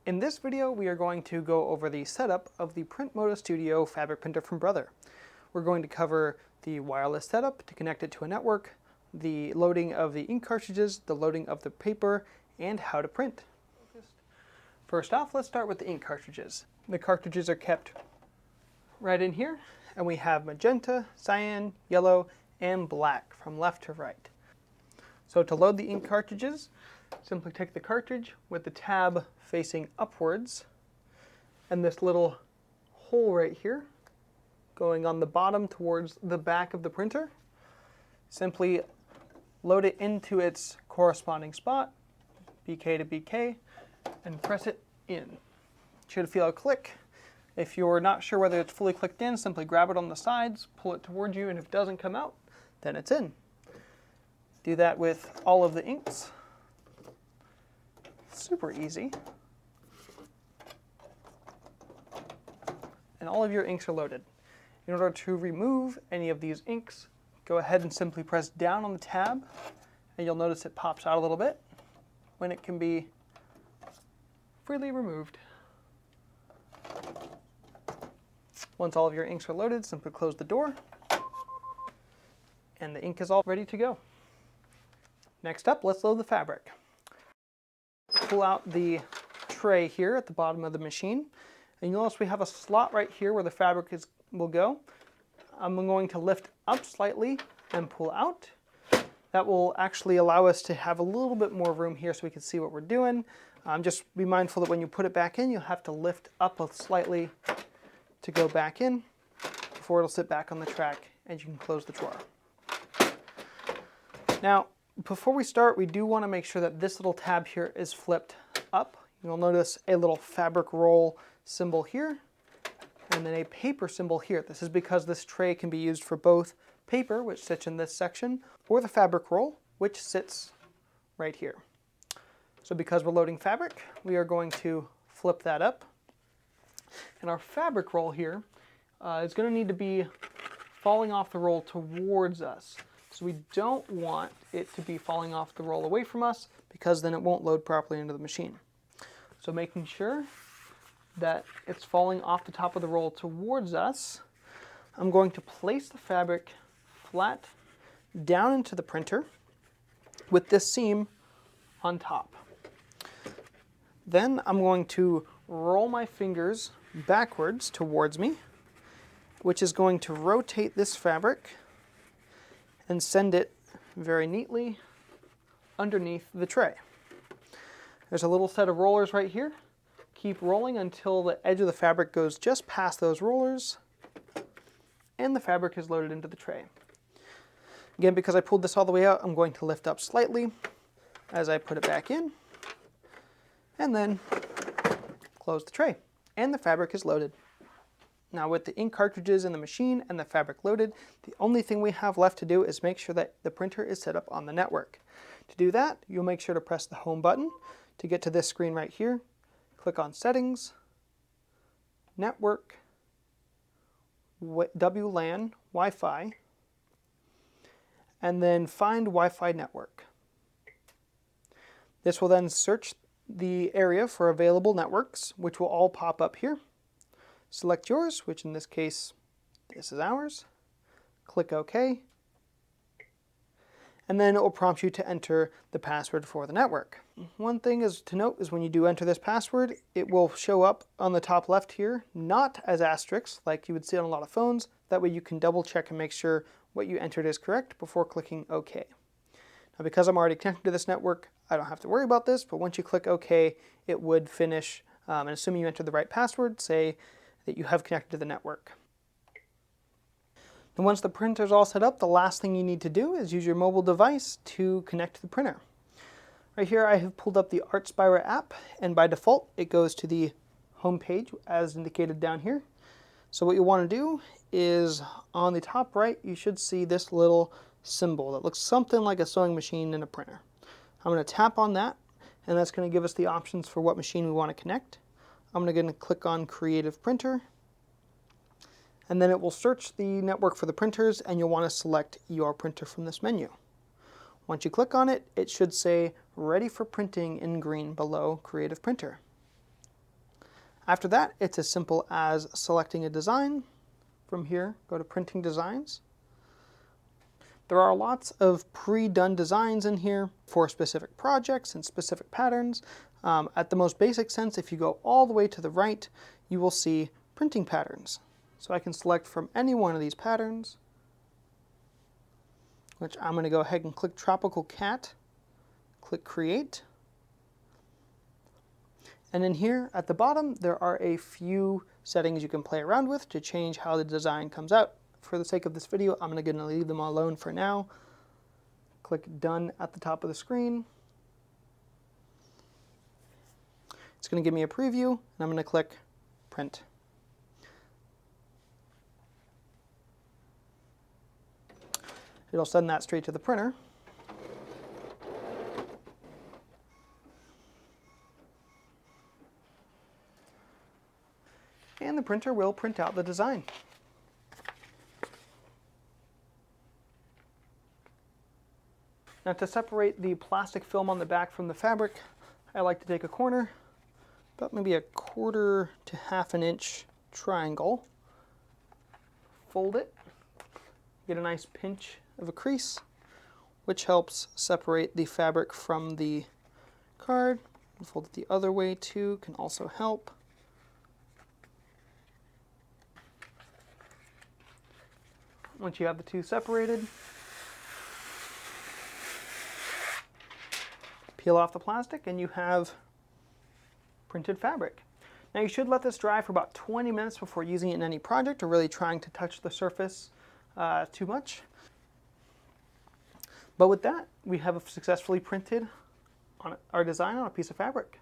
In this video, we are going to go over the setup of the Print Moda Studio fabric printer from Brother. We're going to cover the wireless setup to connect it to a network, the loading of the ink cartridges, the loading of the paper, and how to print. First off, let's start with the ink cartridges. The cartridges are kept right in here, and we have magenta, cyan, yellow, and black from left to right. So to load the ink cartridges, simply take the cartridge with the tab facing upwards and this little hole right here going on the bottom towards the back of the printer. Simply load it into its corresponding spot, BK to BK, and press it in. You should feel a click. If you're not sure whether it's fully clicked in, simply grab it on the sides, pull it towards you, and if it doesn't come out, then it's in. Do that with all of the inks. Super easy. And all of your inks are loaded. In order to remove any of these inks, go ahead and simply press down on the tab, and you'll notice it pops out a little bit when it can be freely removed. Once all of your inks are loaded, simply close the door, and the ink is all ready to go. Next up, let's load the fabric. Pull out the tray here at the bottom of the machine, and you'll notice we have a slot right here where the fabric will go. I'm going to lift up slightly and pull out. That will actually allow us to have a little bit more room here so we can see what we're doing. Just be mindful that when you put it back in, you'll have to lift up slightly to go back in before it'll sit back on the track, and you can close the drawer. Now, before we start, we do want to make sure that this little tab here is flipped up. You'll notice a little fabric roll symbol here, and then a paper symbol here. This is because this tray can be used for both paper, which sits in this section, or the fabric roll, which sits right here. So because we're loading fabric, we are going to flip that up. And our fabric roll here is going to need to be falling off the roll towards us. So we don't want it to be falling off the roll away from us, because then it won't load properly into the machine. So making sure that it's falling off the top of the roll towards us, I'm going to place the fabric flat down into the printer with this seam on top. Then I'm going to roll my fingers backwards towards me, which is going to rotate this fabric and send it very neatly underneath the tray. There's a little set of rollers right here. Keep rolling until the edge of the fabric goes just past those rollers and the fabric is loaded into the tray. Again, because I pulled this all the way out, I'm going to lift up slightly as I put it back in, and then close the tray, and the fabric is loaded. Now with the ink cartridges in the machine and the fabric loaded, the only thing we have left to do is make sure that the printer is set up on the network. To do that, you'll make sure to press the home button to get to this screen right here. Click on Settings, Network, WLAN, Wi-Fi, and then find Wi-Fi network. This will then search the area for available networks, which will all pop up here. Select yours, which in this case, this is ours. Click OK. And then it will prompt you to enter the password for the network. One thing is to note is when you do enter this password, it will show up on the top left here, not as asterisks like you would see on a lot of phones. That way you can double check and make sure what you entered is correct before clicking OK. Now because I'm already connected to this network, I don't have to worry about this, but once you click OK, it would finish, and assuming you entered the right password, say that you have connected to the network. And once the printer is all set up, the last thing you need to do is use your mobile device to connect to the printer. Right here I have pulled up the ArtSpira app, and by default it goes to the home page as indicated down here. So what you want to do is on the top right you should see this little symbol that looks something like a sewing machine and a printer. I'm going to tap on that, and that's going to give us the options for what machine we want to connect. I'm going to click on Creative Printer, and then it will search the network for the printers, and you'll want to select your printer from this menu. Once you click on it, it should say Ready for Printing in green below Creative Printer. After that, it's as simple as selecting a design. From here, go to Printing Designs. There are lots of pre-done designs in here for specific projects and specific patterns. At the most basic sense, if you go all the way to the right, you will see printing patterns. So I can select from any one of these patterns, which I'm going to go ahead and click Tropical Cat, click Create. And in here at the bottom, there are a few settings you can play around with to change how the design comes out. For the sake of this video, I'm going to leave them alone for now. Click Done at the top of the screen. It's going to give me a preview, and I'm going to click Print. It'll send that straight to the printer. And the printer will print out the design. Now, to separate the plastic film on the back from the fabric, I like to take a corner, about maybe 1/4 to 1/2 inch triangle, fold it, get a nice pinch of a crease, which helps separate the fabric from the card. Fold it the other way too, can also help. Once you have the two separated, peel off the plastic and you have printed fabric. Now you should let this dry for about 20 minutes before using it in any project or really trying to touch the surface too much. But with that, we have successfully printed our design on a piece of fabric.